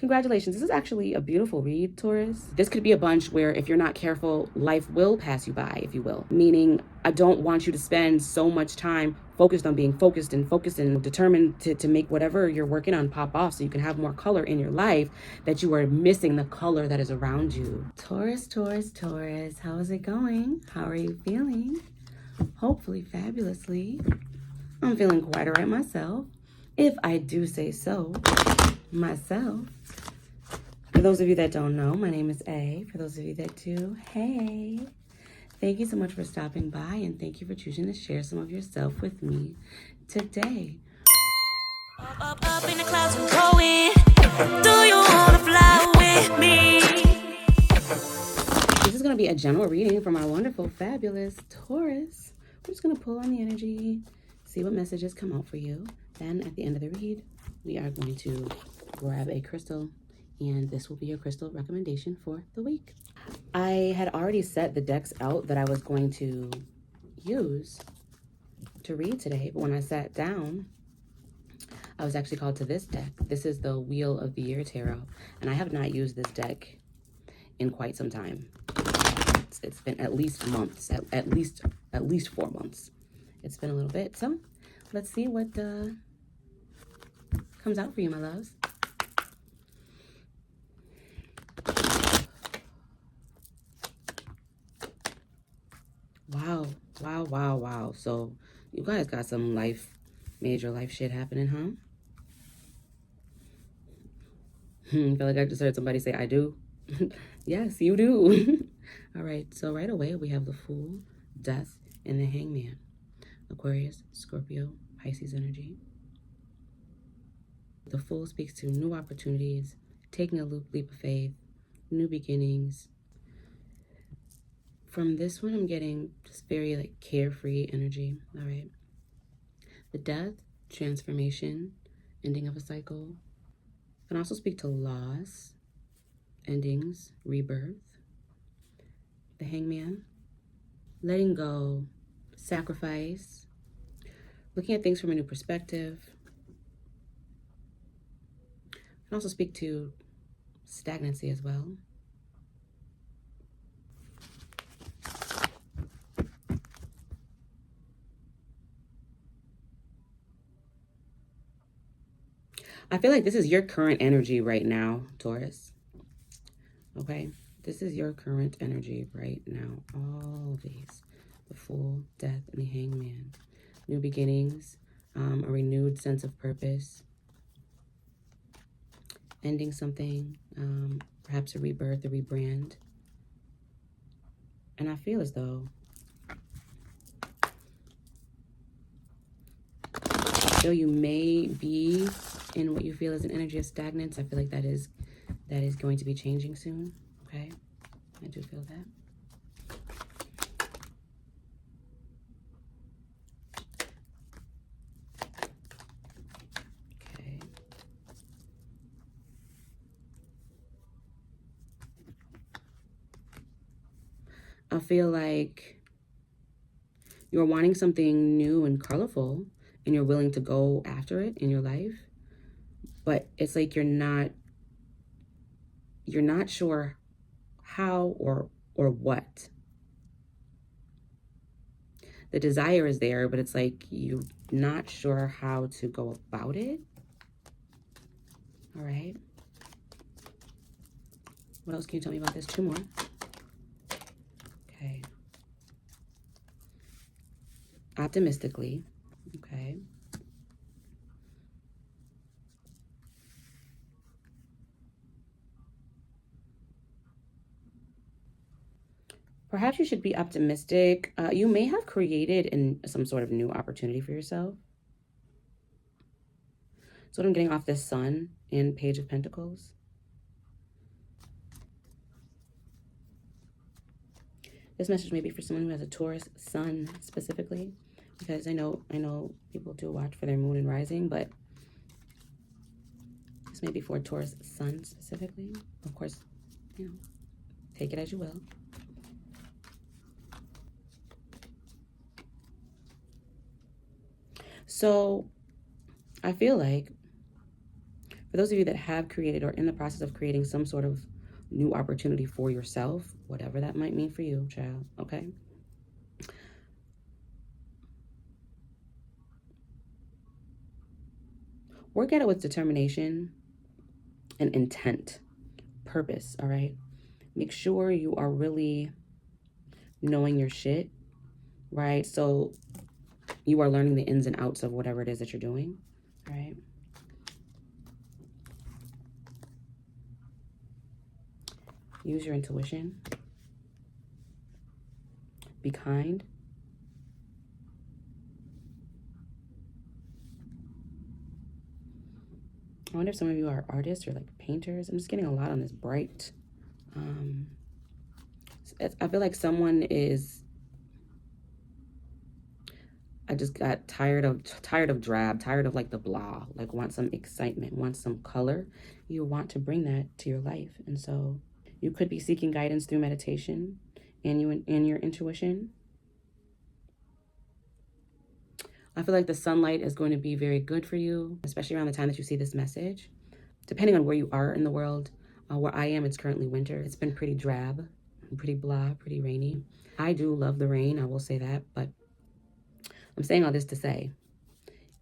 Congratulations. This is actually a beautiful read, Taurus. This could be a bunch where if you're not careful, life will pass you by, if you will. Meaning, I don't want you to spend so much time focused on being focused and determined to make whatever you're working on pop off so you can have more color in your life, that you are missing the color that is around you. Taurus, Taurus, Taurus. How is it going? How are you feeling? Hopefully fabulously. I'm feeling quite all right myself, if I do say so myself. For those of you that don't know, my name is A. For those of you that do, hey. Thank you so much for stopping by, and thank you for choosing to share some of yourself with me today. Up in the clouds and going. Do you want to fly with me? This is going to be a general reading for my wonderful, fabulous Taurus. We're just going to pull on the energy, see what messages come out for you. Then at the end of the read, we are going to grab a crystal, and this will be your crystal recommendation for the week. I had already set the decks out that I was going to use to read today, but when I sat down, I was actually called to this deck. This is the Wheel of the Year Tarot, and I have not used this deck in quite some time. It's been at least months, at least 4 months. It's been a little bit, so let's see what comes out for you, my loves. Wow, wow, wow, wow. So you guys got some major life shit happening, huh? Feel like I just heard somebody say, I do. Yes, you do. All right, so right away we have the Fool, Death, and the Hangman. Aquarius, Scorpio, Pisces energy. The Fool speaks to new opportunities, taking a leap of faith, new beginnings. From this one, I'm getting just very like carefree energy. All right. The Death, transformation, ending of a cycle. Can also speak to loss, endings, rebirth. The Hangman, letting go, sacrifice, looking at things from a new perspective. Can also speak to stagnancy as well. I feel like this is your current energy right now, Taurus. Okay? This is your current energy right now. All of these. The Fool, Death, and the Hangman. New beginnings, a renewed sense of purpose. Ending something, perhaps a rebirth, a rebrand. And I feel as though you may be in what you feel is an energy of stagnance, I feel like that is going to be changing soon. Okay, I do feel that. Okay. I feel like you're wanting something new and colorful, and you're willing to go after it in your life, but it's like you're not sure how or what. The desire is there, but it's like you're not sure how to go about it. All right. What else can you tell me about this? 2 more. Okay. Optimistically. Okay. Perhaps you should be optimistic. You may have created some sort of new opportunity for yourself. So what I'm getting off this Sun and Page of Pentacles. This message may be for someone who has a Taurus Sun specifically, because I know people do watch for their moon and rising, but this may be for a Taurus Sun specifically. Of course, take it as you will. So I feel like For those of you that have created or in the process of creating some sort of new opportunity for yourself, whatever that might mean for you, child, okay? Work at it with determination and intent, purpose, all right? Make sure you are really knowing your shit, right? So you are learning the ins and outs of whatever it is that you're doing, right? Use your intuition. Be kind. I wonder if some of you are artists or like painters. I'm just getting a lot on this bright. I feel like someone is, I just got tired of drab, tired of like the blah, like want some excitement, want some color. You want to bring that to your life. And so you could be seeking guidance through meditation and your intuition. I feel like the sunlight is going to be very good for you, especially around the time that you see this message. Depending on where you are in the world, where I am, it's currently winter. It's been pretty drab, pretty blah, pretty rainy. I do love the rain, I will say that, but I'm saying all this to say,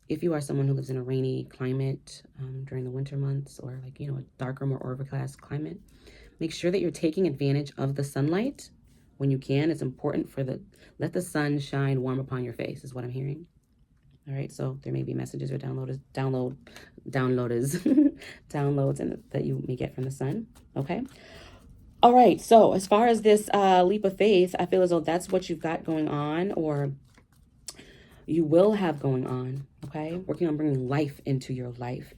if you are someone who lives in a rainy climate during the winter months, or like, a darker, more overcast climate, make sure that you're taking advantage of the sunlight when you can. It's important let the sun shine warm upon your face is what I'm hearing. All right, so there may be messages or downloads that you may get from the sun, okay? All right, so as far as this leap of faith, I feel as though that's what you've got going on, or you will have going on, okay? Working on bringing life into your life,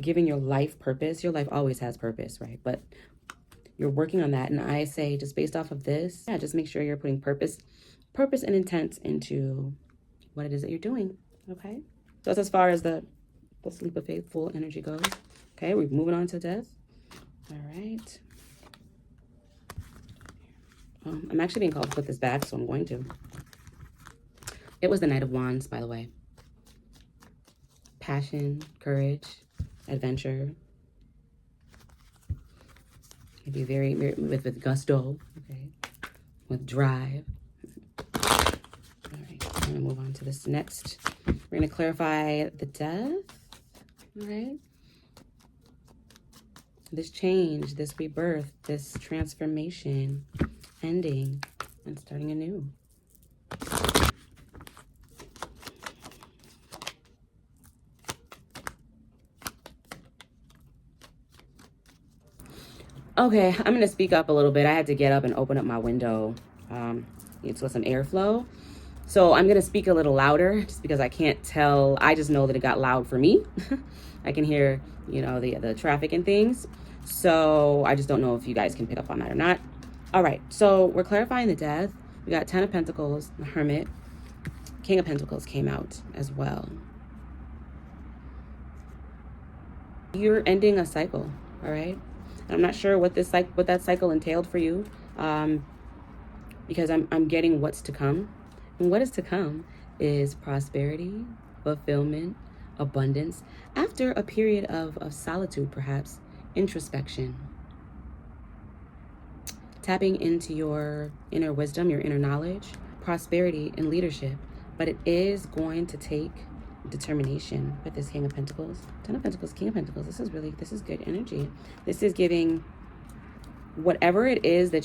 giving your life purpose. Your life always has purpose, right? But you're working on that, and I say just based off of this, just make sure you're putting purpose and intent into what it is that you're doing. Okay, so that's as far as the sleep of faithful energy goes. Okay, we're moving on to death. All right. I'm actually being called to put this back, so I'm going to. It was the Knight of Wands, by the way. Passion, courage, adventure. Maybe very with gusto. Okay, with drive. All right, I'm gonna move on to this next. We're going to clarify the death, all right? This change, this rebirth, this transformation, ending and starting anew. Okay, I'm going to speak up a little bit. I had to get up and open up my window to let some airflow. So I'm going to speak a little louder just because I can't tell. I just know that it got loud for me. I can hear, the traffic and things. So I just don't know if you guys can pick up on that or not. All right. So we're clarifying the death. We got 10 of Pentacles, the Hermit. King of Pentacles came out as well. You're ending a cycle. All right. And I'm not sure what that cycle entailed for you. Because I'm getting what's to come. And what is to come is prosperity, fulfillment, abundance, after a period of solitude, perhaps, introspection. Tapping into your inner wisdom, your inner knowledge, prosperity, and leadership. But it is going to take determination with this King of Pentacles. 10 of Pentacles, King of Pentacles. This is good energy. This is giving whatever it is that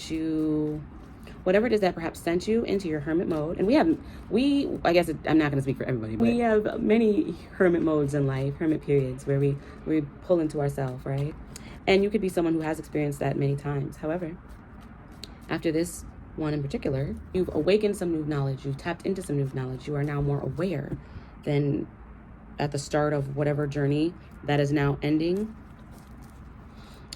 perhaps sent you into your hermit mode. And I guess I'm not going to speak for everybody, but we have many hermit modes in life, hermit periods where we pull into ourselves, right? And you could be someone who has experienced that many times. However, after this one in particular, you've awakened some new knowledge. You've tapped into some new knowledge. You are now more aware than at the start of whatever journey that is now ending.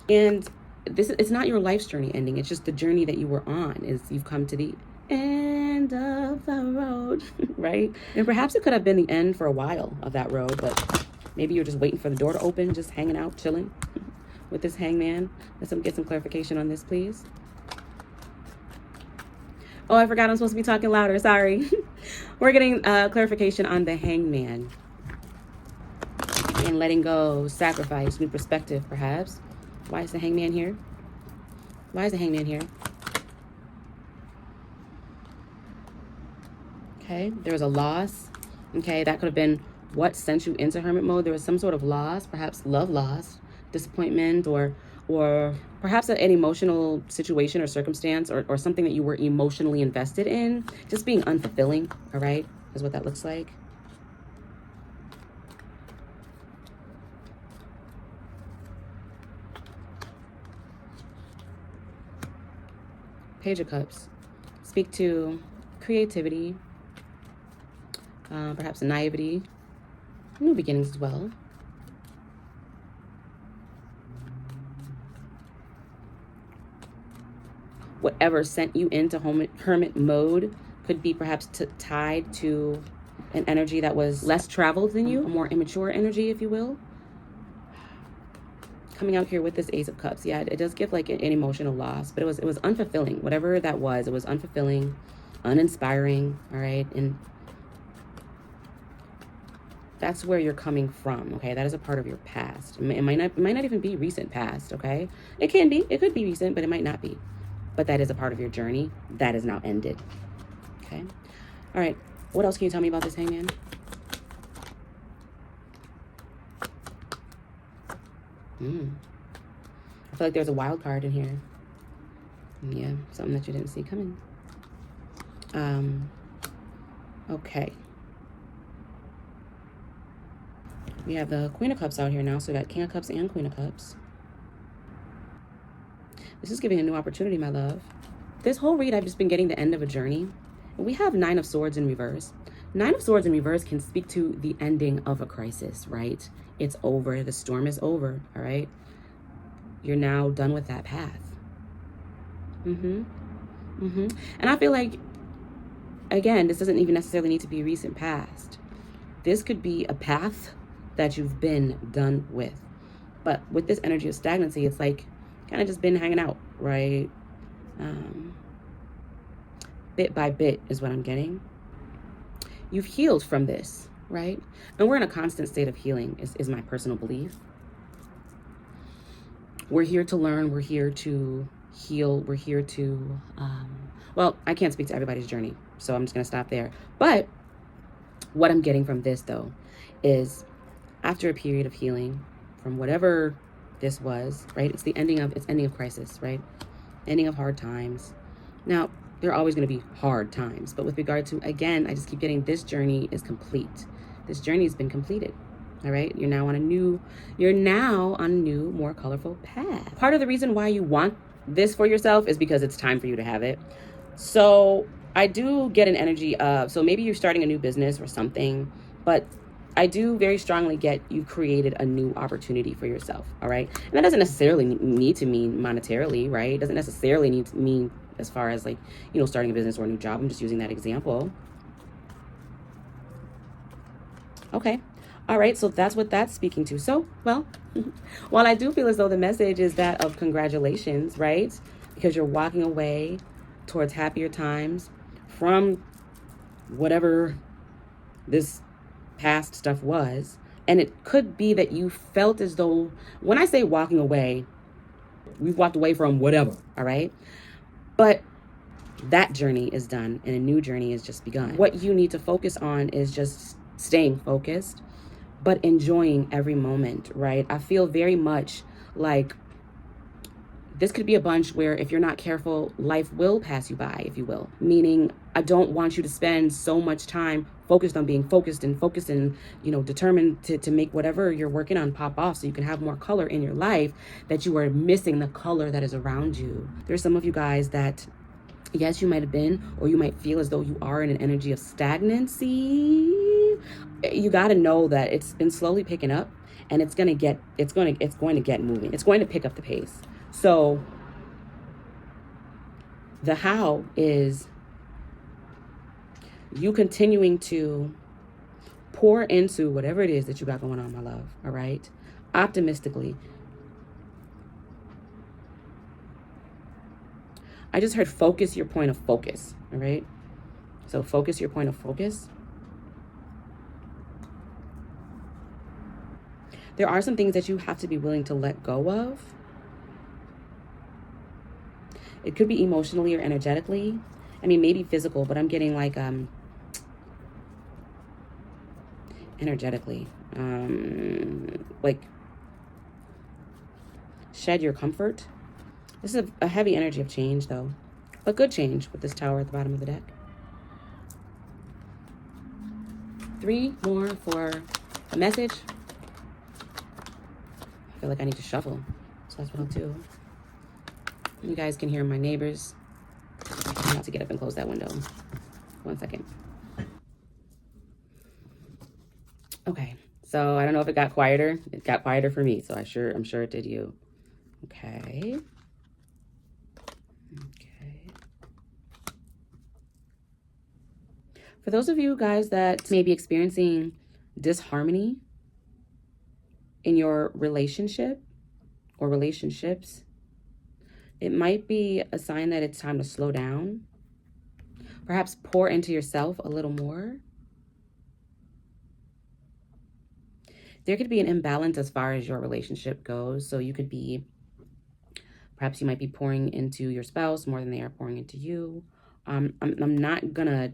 And it's not your life's journey ending. It's just the journey that you were on. You've come to the end of the road, right? And perhaps it could have been the end for a while of that road, but maybe you're just waiting for the door to open, just hanging out, chilling with this hangman. Let's get some clarification on this, please. Oh, I forgot I'm supposed to be talking louder. Sorry. We're getting clarification on the hangman. And and letting go, sacrifice, new perspective, perhaps. Why is the Hangman here? Why is the Hangman here? Okay, there was a loss. Okay, that could have been what sent you into hermit mode. There was some sort of loss, perhaps love loss, disappointment, or perhaps an emotional situation or circumstance, or something that you were emotionally invested in, just being unfulfilling, all right, is what that looks like. Page of Cups. Speak to creativity, perhaps naivety, new beginnings as well. Whatever sent you into hermit mode could be perhaps tied to an energy that was less traveled than you, a more immature energy, if you will. Coming out here with this Ace of Cups, yeah, it does give like an emotional loss, but it was unfulfilling. Whatever that was, it was unfulfilling, uninspiring, all right? And that's where you're coming from, okay? That is a part of your past. It might not even be recent past, okay? It can be, it could be recent, but it might not be. But that is a part of your journey that is now ended, okay? All right, what else can you tell me about this Hangman? I feel like there's a wild card in here. Yeah, something that you didn't see coming. Okay. We have the Queen of Cups out here now, so we got King of Cups and Queen of Cups. This is giving a new opportunity, my love. This whole read, I've just been getting the end of a journey. And we have Nine of Swords in reverse. Nine of Swords in reverse can speak to the ending of a crisis, right? It's over. The storm is over, all right? You're now done with that path. And I feel like, again, this doesn't even necessarily need to be recent past. This could be a path that you've been done with. But with this energy of stagnancy, it's like kind of just been hanging out, right? Bit by bit is what I'm getting. You've healed from this, right? And we're in a constant state of healing, is my personal belief. We're here to learn. We're here to heal. We're here to, well, I can't speak to everybody's journey, so I'm just going to stop there. But what I'm getting from this, though, is after a period of healing from whatever this was, right? It's ending of crisis, right? Ending of hard times. Now, there are always going to be hard times, but with regard to, again, I just keep getting this journey is complete. This journey has been completed. All right, you're now on a new, more colorful path. Part of the reason why you want this for yourself is because it's time for you to have it. So I do get an energy of, so maybe you're starting a new business or something, but I do very strongly get you've created a new opportunity for yourself. All right, and that doesn't necessarily need to mean monetarily, right? It doesn't necessarily need to mean as far as like, you know, starting a business or a new job. I'm just using that example. Okay. All right, so that's what that's speaking to. So, well, while I do feel as though the message is that of congratulations, right? Because you're walking away towards happier times from whatever this past stuff was. And it could be that you felt as though, when I say walking away, we've walked away from whatever, all right? But that journey is done and a new journey has just begun. What you need to focus on is just staying focused, but enjoying every moment, right? I feel very much like this could be a bunch where if you're not careful, life will pass you by, if you will. Meaning, I don't want you to spend so much time focused on being focused and, you know, determined to make whatever you're working on pop off so you can have more color in your life, that you are missing the color that is around you. There's some of you guys that, yes, you might have been, or you might feel as though you are in an energy of stagnancy. You got to know that it's been slowly picking up, and it's going to get moving. It's going to pick up the pace. So the how is you continuing to pour into whatever it is that you got going on, my love. All right. Optimistically. I just heard focus your point of focus. All right. So focus your point of focus. There are some things that you have to be willing to let go of. It could be emotionally or energetically. I mean, maybe physical, but I'm getting like energetically. Like shed your comfort. This is a heavy energy of change though, but good change with this Tower at the bottom of the deck. 3 more for a message. I feel like I need to shuffle, so that's what I'll do. You guys can hear my neighbors. I'm about to get up and close that window. 1 second. Okay, so I don't know if it got quieter. It got quieter for me, so I'm sure it did you. Okay. For those of you guys that may be experiencing disharmony in your relationship or relationships, it might be a sign that it's time to slow down. Perhaps pour into yourself a little more. There could be an imbalance as far as your relationship goes. So you could be, perhaps you might be pouring into your spouse more than they are pouring into you. I'm not gonna,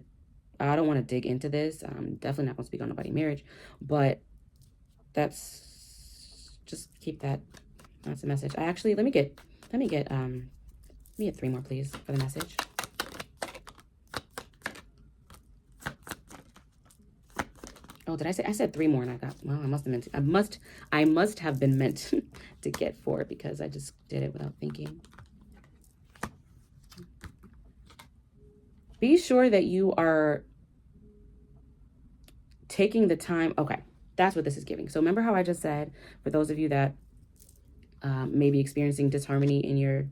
I don't want to dig into this. I'm definitely not going to speak on nobody's marriage, but that's, just keep that. That's a message. I actually, let me get 3 more, please, for the message. Oh, did I say? I said 3 more, and I got. Well, I must have meant. I must have been meant to get 4 because I just did it without thinking. Be sure that you are taking the time. Okay, that's what this is giving. So remember how I just said, for those of you that may be experiencing disharmony in your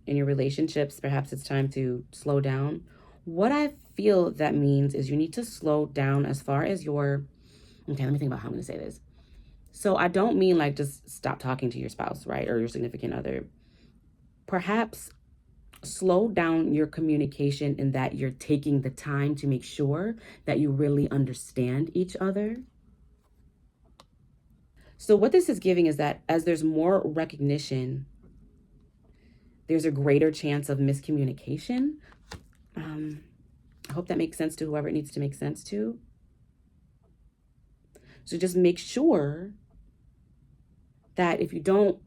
relationships, perhaps it's time to slow down. What I feel that means is you need to slow down as far as your, okay, let me think about how I'm going to say this. So I don't mean like just stop talking to your spouse, right? Or your significant other. Perhaps slow down your communication in that you're taking the time to make sure that you really understand each other. So what this is giving is that as there's more recognition, there's a greater chance of miscommunication. I hope that makes sense to whoever it needs to make sense to. So just make sure that if you don't,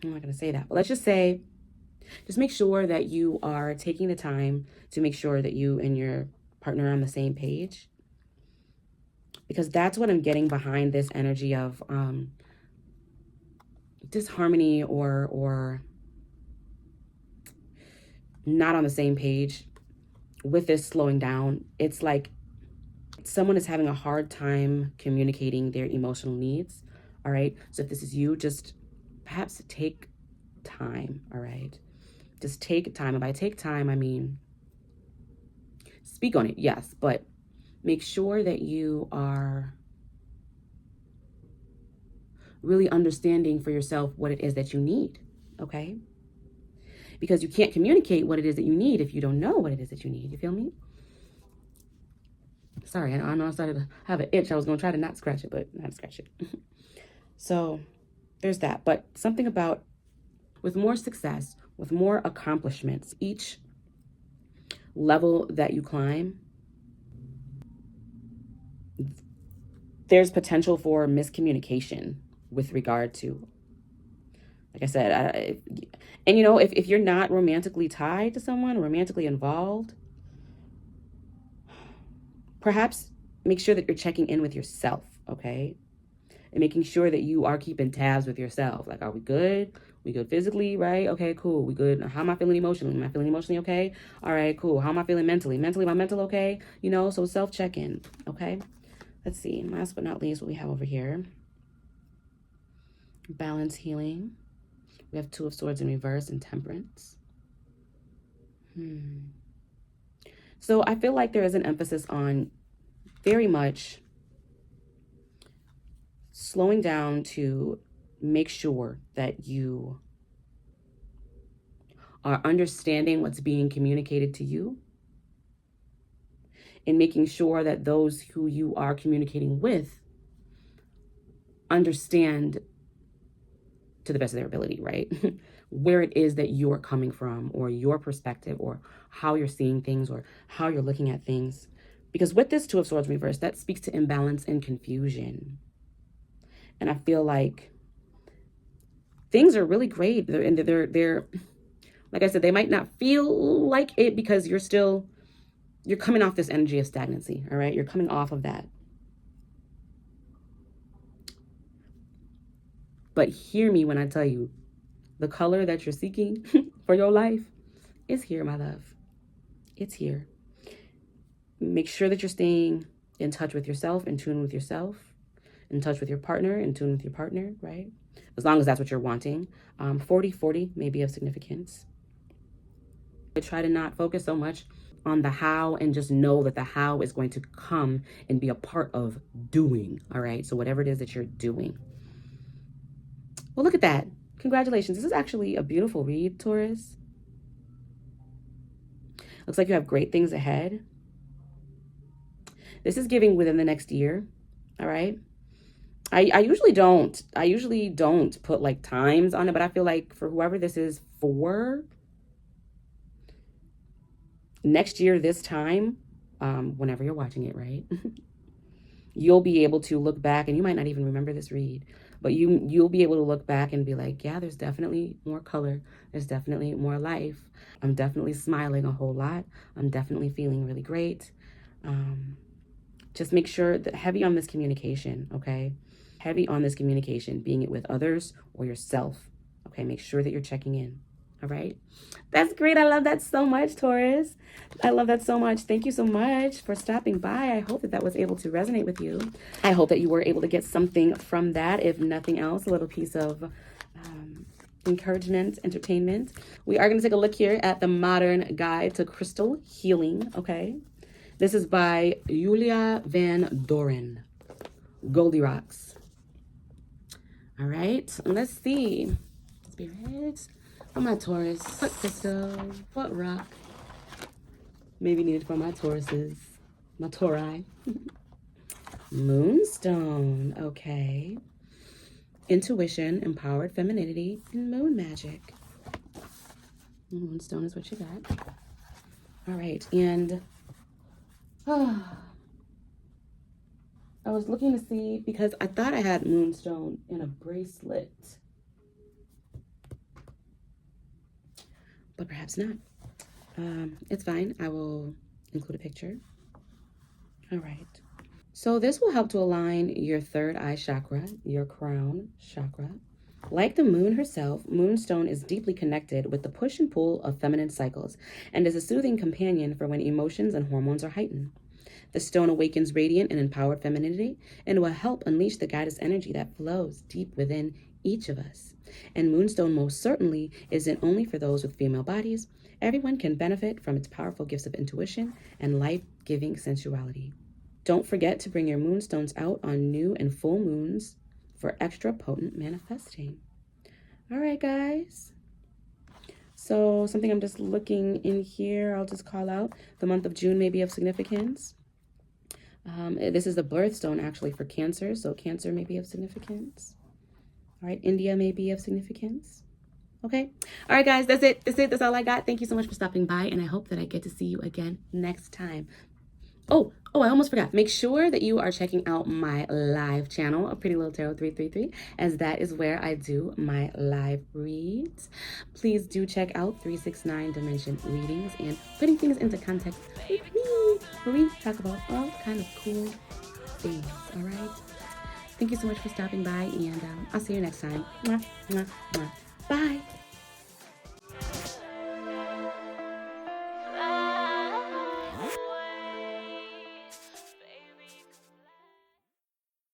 I'm not going to say that, but let's just say, just make sure that you are taking the time to make sure that you and your partner are on the same page. Because that's what I'm getting behind this energy of disharmony or not on the same page with this slowing down. It's like someone is having a hard time communicating their emotional needs. All right. So if this is you, just perhaps take time. All right. Just take time. And by take time, I mean, speak on it. Yes. But make sure that you are really understanding for yourself what it is that you need. Okay. Because you can't communicate what it is that you need if you don't know what it is that you need. You feel me? Sorry, I know I started to have an itch. I was going to try to not scratch it, but I had to scratch it. So there's that. But something about with more success, with more accomplishments, each level that you climb, there's potential for miscommunication with regard to, like I said, and you know, if you're not romantically tied to someone, romantically involved, perhaps make sure that you're checking in with yourself, okay? And making sure that you are keeping tabs with yourself. Like, are we good? We good physically, right? Okay, cool. We good. How am I feeling emotionally? Am I feeling emotionally okay? All right, cool. How am I feeling mentally? Mentally, my mental okay? You know, so self-check-in, okay? Let's see. Last but not least, what we have over here. Balance, healing. We have 2 of Swords in reverse and Temperance. So I feel like there is an emphasis on very much slowing down to make sure that you are understanding what's being communicated to you and making sure that those who you are communicating with understand to the best of their ability, right? Where it is that you're coming from, or your perspective, or how you're seeing things, or how you're looking at things. Because with this Two of Swords reverse, that speaks to imbalance and confusion. And I feel like things are really great. They're like I said, they might not feel like it because you're coming off this energy of stagnancy, all right? You're coming off of that. But hear me when I tell you, the color that you're seeking for your life is here, my love. It's here. Make sure that you're staying in touch with yourself, in tune with yourself, in touch with your partner, in tune with your partner, right? As long as that's what you're wanting. 40-40 may be of significance. I try to not focus so much on the how, and just know that the how is going to come and be a part of doing, all right? So whatever it is that you're doing. Well, look at that. Congratulations. This is actually a beautiful read, Taurus. Looks like you have great things ahead. This is giving within the next year, all right? I usually don't put like times on it, but I feel like for whoever this is for, next year, this time, whenever you're watching it, right? You'll be able to look back, and you might not even remember this read, but you'll be able to look back and be like, yeah, there's definitely more color. There's definitely more life. I'm definitely smiling a whole lot. I'm definitely feeling really great. Just make sure that heavy on this communication, okay? Heavy on this communication, being it with others or yourself, okay? Make sure that you're checking in, all right? That's great. I love that so much, Taurus. I love that so much. Thank you so much for stopping by. I hope that that was able to resonate with you. I hope that you were able to get something from that, if nothing else, a little piece of encouragement, entertainment. We are going to take a look here at the Modern Guide to Crystal Healing, okay? This is by Julia Van Doren, Goldie Rocks. All right, let's see. Spirit, for my Taurus, what crystal, what rock maybe needed for my Tauruses, my Tauri. Moonstone, okay. Intuition, empowered femininity, and moon magic. Moonstone is what you got. All right, and I was looking to see, because I thought I had Moonstone in a bracelet, but perhaps not. It's fine. I will include a picture. All right. So this will help to align your third eye chakra, your crown chakra. Like the moon herself, Moonstone is deeply connected with the push and pull of feminine cycles and is a soothing companion for when emotions and hormones are heightened. The stone awakens radiant and empowered femininity and will help unleash the goddess energy that flows deep within each of us. And Moonstone most certainly isn't only for those with female bodies. Everyone can benefit from its powerful gifts of intuition and life-giving sensuality. Don't forget to bring your Moonstones out on new and full moons for extra potent manifesting. All right, guys. So something I'm just looking in here, I'll just call out. The month of June may be of significance. This is the birthstone actually for Cancer, so Cancer may be of significance. All right, India may be of significance. Okay. All right, guys, that's it. That's all I got. Thank you so much for stopping by, and I hope that I get to see you again next time. Oh, I almost forgot. Make sure that you are checking out my live channel, A Pretty Lil Tarot 333, as that is where I do my live reads. Please do check out 369 Dimension readings and putting things into context with me, where we talk about all kind of cool things, all right? Thank you so much for stopping by, and I'll see you next time. Mwah, mwah, mwah. Bye.